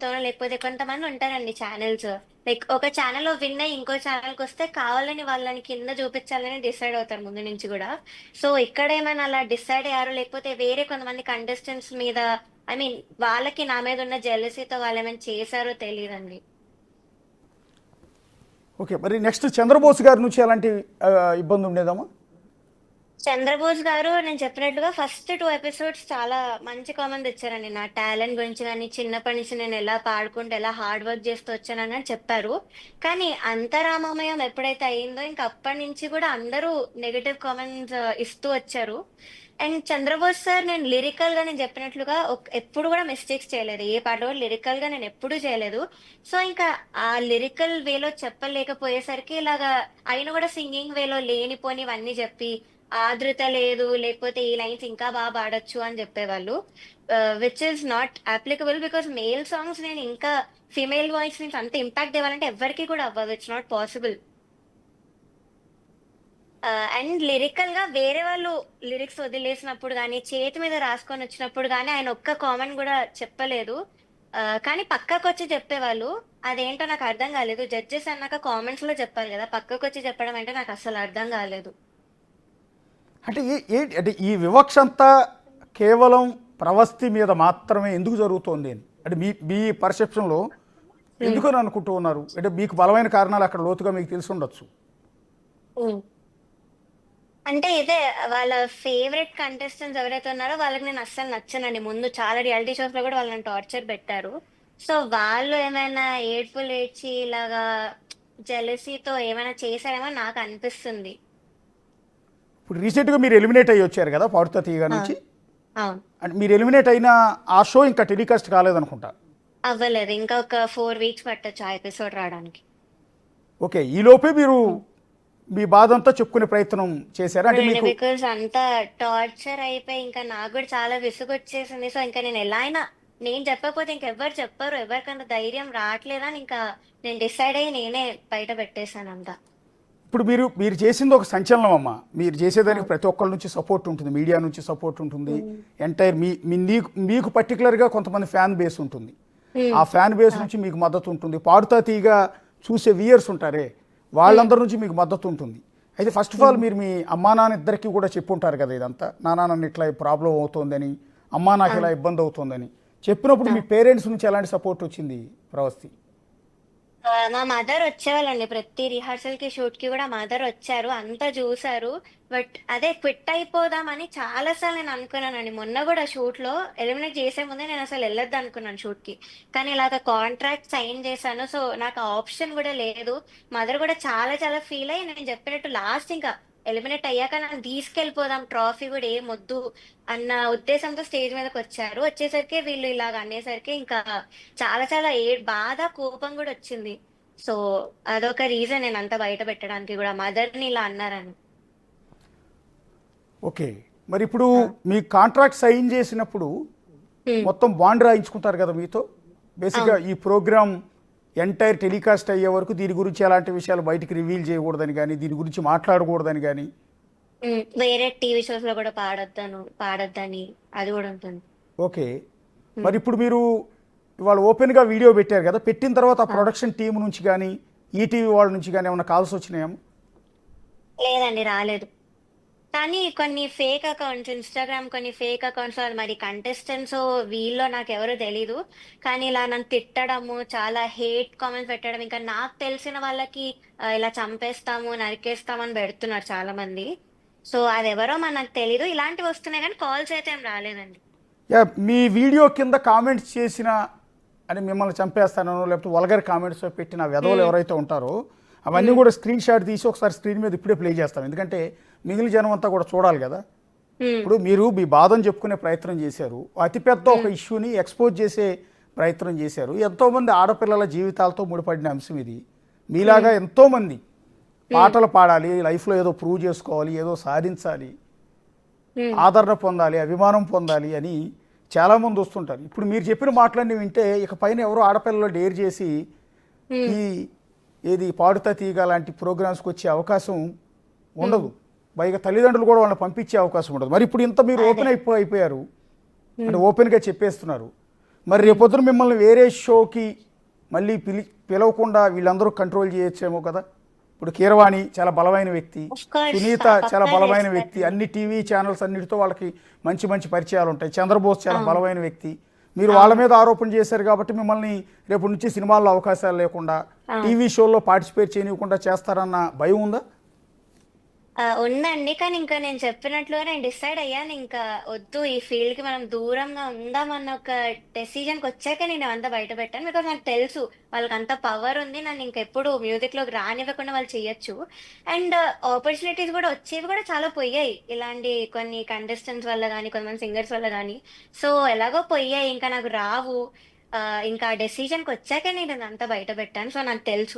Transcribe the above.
తోనో లేకపోతే కొంతమంది ఉంటారండి ఛానల్స్. లైక్ ఒక ఛానల్ విన్ అయ్యి ఇంకో ఛానల్కి వస్తే కావాలని వాళ్ళని కింద చూపించాలని డిసైడ్ అవుతారు ముందు నుంచి కూడా. సో ఇక్కడ ఏమైనా అలా డిసైడ్ అయ్యారు, లేకపోతే వేరే కొంతమంది కంటెస్టెంట్స్ మీద, ఐ మీన్ వాళ్ళకి నా మీద ఉన్న జెలసీతో వాళ్ళు ఏమైనా చేశారో తెలియదండి. ఓకే, మరి నెక్స్ట్ చంద్రబోస్ గారి నుంచి ఎలాంటి ఇబ్బంది ఉండేదమ్మా? చంద్రబోస్ గారు నేను చెప్పినట్లుగా ఫస్ట్ 2 ఎపిసోడ్స్ చాలా మంచి కామెంట్ ఇచ్చారండి. నా టాలెంట్ గురించి కానీ, చిన్నప్పటి నుంచి నేను ఎలా పాడుకుంటూ ఎలా హార్డ్ వర్క్ చేస్తూ వచ్చానని అని చెప్పారు. కానీ అంతరామమయం ఎప్పుడైతే అయిందో ఇంకా అప్పటి నుంచి కూడా అందరూ నెగటివ్ కామెంట్స్ ఇస్తూ వచ్చారు. అండ్ చంద్రబోస్ సార్, నేను లిరికల్ గా నేను చెప్పినట్లుగా ఎప్పుడు కూడా మిస్టేక్స్ చేయలేదు. ఏ పాట కూడా లిరికల్ గా నేను ఎప్పుడు చేయలేదు. సో ఇంకా ఆ లిరికల్ వేలో చెప్పలేకపోయేసరికి ఇలాగా ఆయన కూడా సింగింగ్ వేలో లేనిపోనివన్నీ చెప్పి ఆదృత లేదు, లేకపోతే ఈ లైన్స్ ఇంకా బాగా పాడొచ్చు అని చెప్పేవాళ్ళు. Which is not applicable, because male songs నేను ఇంకా ఫీమేల్ వాయిస్ నుంచి అంత ఇంపాక్ట్ ఇవ్వాలంటే ఎవరికి కూడా అవ్వదు. It's not possible. And lyrical గా వేరే వాళ్ళు లిరిక్స్ వదిలేసినప్పుడు కానీ, చేతి మీద రాసుకొని వచ్చినప్పుడు కానీ ఆయన ఒక్క కామెంట్ కూడా చెప్పలేదు. కానీ పక్కకు వచ్చి చెప్పేవాళ్ళు. అదేంటో నాకు అర్థం కాలేదు. జడ్జెస్ అన్నాక కామెంట్స్ లో చెప్పాలి కదా, పక్కకు వచ్చి చెప్పడం అంటే నాకు అసలు అర్థం కాలేదు. అంటే ఏంటి అంటే ఈ వివక్ష అంతా కేవలం ప్రవస్తి మీద మాత్రమే ఎందుకు జరుగుతోంది అని అంటే మీ మీ పర్సెప్షన్లో ఎందుకని అనుకుంటూ ఉన్నారు? అంటే మీకు బలమైన కారణాలు అక్కడ లోతుగా మీకు తెలిసి ఉండొచ్చు. ఉమ్. అంటే ఇదే, వాళ్ళ ఫేవరెట్ కంటెస్టెంట్స్ ఎవరైతే ఉన్నారో వాళ్ళకి నేను అస్సలు నచ్చనండి. ముందు చాలా రియాలిటీ షోస్ లో కూడా వాళ్ళని టార్చర్ పెట్టారు. సో వాళ్ళు ఏమైనా ఏడ్పులు ఏడ్చి ఇలాగా జెలసీతో ఏమైనా చేశారేమో నాకు అనిపిస్తుంది. ఇప్పుడు రీసెంట్గా మీరు ఎలిమినేట్ అయ్యి వచ్చారు కదా పాడుతా తీయగా ఆ, నుంచి. అవును. అంటే మీరు ఎలిమినేట్ అయిన ఆ షో ఇంకా టెలికాస్ట్ కాలేదనుకుంటా. అవ్వలేదు. ఇంకా ఒక 4 వీక్స్ పట్టొచ్చు ఆ ఎపిసోడ్ రావడానికి. ఓకే, ఈలోపే మీరు మీ బాధ అంతా చెప్పుకునే ప్రయత్నం చేశారా? అంటే అవునండి, మీకు బికాజ్ అంతా టార్చర్ అయిపోయి ఇంకా నాకు కూడా చాలా విసుగు వచ్చేసింది. సో ఇంకా నేను ఎలా అయినా, నేను చెప్పకపోతే ఇంకెవ్వరు చెప్పరు, ఎవరికంత ధైర్యం రావట్లేదని ఇంకా నేను డిసైడ్ అయ్యి నేనే బయట పెట్టేశాను అంతా. ఇప్పుడు మీరు మీరు చేసింది ఒక సంచలనం అమ్మ. మీరు చేసేదానికి అవును. ప్రతి ఒక్కరి నుంచి సపోర్ట్ ఉంటుంది, మీడియా నుంచి సపోర్ట్ ఉంటుంది. ఉమ్. ఎంటైర్ మీకు పర్టికులర్గా కొంతమంది ఫ్యాన్ బేస్ ఉంటుంది. ఆ ఉమ్. ఫ్యాన్ బేస్ అవును. నుంచి మీకు మద్దతు ఉంటుంది. పాడుతా తీగా చూసే వ్యూయర్స్ ఉంటారే, ఉమ్. వాళ్ళందరి నుంచి మీకు మద్దతు ఉంటుంది. అయితే ఫస్ట్ ఆఫ్ ఆల్ ఉమ్. మీరు మీ అమ్మా నాన్న ఇద్దరికి కూడా చెప్పుంటారు కదా ఇదంతా, నాన్న నన్ను ఇట్లా ప్రాబ్లం అవుతోందని, అమ్మా నాకు ఇలా అవును. ఇబ్బంది అవుతోందని. చెప్పినప్పుడు మీ అవును. పేరెంట్స్ నుంచి ఎలాంటి సపోర్ట్ వచ్చింది ప్రవస్తి? మా మదర్ వచ్చేవాళ్ళండి ప్రతి రిహార్సల్ కి, షూట్ కి కూడా మదర్ వచ్చారు, అంతా చూసారు. బట్ అదే క్విట్ అయిపోదామని చాలా సార్లు నేను అనుకున్నానండి. మొన్న కూడా షూట్ లో ఎలిమినేట్ చేసే ముందే నేను అసలు వెళ్ళొద్దు అనుకున్నాను షూట్ కి. కానీ ఇలాగ కాంట్రాక్ట్ సైన్ చేశాను, సో నాకు ఆ ఆప్షన్ కూడా లేదు. మదర్ కూడా చాలా చాలా ఫీల్ అయ్యి నేను చెప్పినట్టు లాస్ట్ ఇంకా ఎలిమినేట్ అయ్యాక నన్ను తీసుకెళ్ళిపోదాం, ట్రాఫీ కూడా ఏం వద్దు అన్న ఉద్దేశంతో స్టేజ్ మీదకి వచ్చారు. వచ్చేసరికి వీళ్ళు ఇలాగ అనేసరికి ఇంకా చాలా చాలా బాధ, కోపం కూడా వచ్చింది. సో అదొక రీజన్ నేను అంతా బయట పెట్టడానికి కూడా, మదర్ని ఇలా అన్నారని. ఓకే, మరి ఇప్పుడు ఆ. మీ కాంట్రాక్ట్ సైన్ చేసినప్పుడు ఉమ్. మొత్తం బాండ్ రాయించుకుంటారు కదా మీతో. బేసిక్గా అవును. ఈ ప్రోగ్రామ్ ఎంటైర్ టెలికాస్ట్ అయ్యే వరకు దీని గురించి ఎలాంటి విషయాలు బయటికి రివీల్ చేయకూడదని కానీ, దీని గురించి మాట్లాడకూడదని కానీ. వేరే టీవీ షోస్ లో కూడా పాడొద్దని అది కూడా ఉంటుంది. ఓకే, ఉమ్. మరి ఇప్పుడు మీరు ఇవాళ ఓపెన్గా వీడియో పెట్టారు కదా, పెట్టిన తర్వాత ఆ ఆ. ప్రొడక్షన్ టీం నుంచి కానీ, ఈటీవీ వాళ్ళ నుంచి కానీ ఏమైనా కాల్స్ వచ్చినాయేమో? లేదండి, రాలేదు. కానీ కొన్ని ఫేక్ అకౌంట్స్, ఇన్స్టాగ్రామ్ కొన్ని ఫేక్ అకౌంట్స్, వాళ్ళు మరి కంటెస్టెంట్స్ వీళ్ళో నాకు ఎవరో తెలీదు. కానీ ఇలా నన్ను తిట్టడము, చాలా హేట్ కామెంట్స్ పెట్టడం, ఇంకా నాకు తెలిసిన వాళ్ళకి ఇలా చంపేస్తాము, నరికేస్తాము అని పెడుతున్నారు చాలా మంది. సో అది ఎవరో మనకు తెలీదు. ఇలాంటివి వస్తున్నాయి కానీ కాల్స్ అయితే ఏం రాలేదండి. యా, మీ వీడియో కింద కామెంట్స్ చేసిన అని మిమ్మల్ని చంపేస్తానో లేకపోతే వల్గర్ కామెంట్స్ పెట్టిన వెధవలు ఉమ్. ఎవరైతే ఉంటారో అవన్నీ ఉమ్. కూడా స్క్రీన్ షాట్ తీసి ఒకసారి స్క్రీన్ మీద ఇప్పుడే ప్లే చేస్తాం, ఎందుకంటే మిగిలిన జనం అంతా కూడా చూడాలి కదా. ఉమ్. ఇప్పుడు మీరు మీ బాధను చెప్పుకునే ప్రయత్నం చేశారు, అతిపెద్ద ఒక ఉమ్. ఇష్యూని ఎక్స్పోజ్ చేసే ప్రయత్నం చేశారు. ఎంతోమంది ఆడపిల్లల జీవితాలతో ముడిపడిన అంశం ఇది. మీలాగా ఉమ్. ఎంతోమంది ఉమ్. పాటలు పాడాలి, లైఫ్లో ఏదో ప్రూవ్ చేసుకోవాలి, ఏదో సాధించాలి, ఉమ్. ఆదరణ పొందాలి, అభిమానం పొందాలి అని చాలామంది వస్తుంటారు. ఇప్పుడు మీరు చెప్పిన మాటలన్నీ వింటే ఇక పైన ఎవరో ఆడపిల్లలు డేర్ చేసి ఉమ్. ఈ ఏది పాడుతా తీగ లాంటి ప్రోగ్రామ్స్కి వచ్చే అవకాశం ఉమ్. ఉండదు. పైగా తల్లిదండ్రులు కూడా వాళ్ళని పంపించే అవకాశం ఉండదు. మరి ఇప్పుడు ఇంత మీరు అదే. ఓపెన్ అయిపోయారు, అంటే ఉమ్. ఓపెన్గా చెప్పేస్తున్నారు. మరి రేపొద్దున మిమ్మల్ని వేరే షోకి మళ్ళీ పిలవకుండా వీళ్ళందరూ కంట్రోల్ చేయొచ్చేమో కదా. ఇప్పుడు కీరవాణి చాలా బలమైన వ్యక్తి, ఆఫ్ కోర్స్ సునీత చాలా పక్కా బలమైన వ్యక్తి, చేస్తారండి. అన్ని టీవీ ఛానల్స్ అన్నిటితో వాళ్ళకి మంచి మంచి పరిచయాలు ఉంటాయి. చంద్రబోస్ చాలా అవును. బలమైన వ్యక్తి. మీరు వాళ్ళ మీద ఆరోపణ చేశారు కాబట్టి మిమ్మల్ని రేపు నుంచి సినిమాల్లో అవకాశాలు లేకుండా, అవును. టీవీ షోల్లో పార్టిసిపేట్ చేయనివ్వకుండా చేస్తారన్న భయం ఉందా? ఉందండి. కానీ ఇంకా నేను చెప్పినట్లుగా నేను డిసైడ్ అయ్యాను. ఇంకా వద్దు ఈ ఫీల్డ్‌కి మనం దూరంగా ఉందామన్న ఒక డెసిషన్‌కి వచ్చాక నేను అంతా బయట పెట్టాను. బికాజ్ నాకు తెలుసు వాళ్ళకంత పవర్ ఉంది. నన్ను ఇంకెప్పుడు మ్యూజిక్‌లోకి రానివ్వకుండా వాళ్ళు చెయ్యొచ్చు. అండ్ ఆపర్చునిటీస్ కూడా వచ్చేవి కూడా చాలా పోయాయి. ఇలాంటి కొన్ని కంటెస్టెంట్స్ వల్ల గానీ, కొంతమంది సింగర్స్ వల్ల గానీ. సో ఎలాగో పోయాయి. ఇంకా నాకు రావు. ఇంకా డెసిషన్‌కి వచ్చాకే నేను ఇదంతా బయట పెట్టాను. సో నాకు తెలుసు.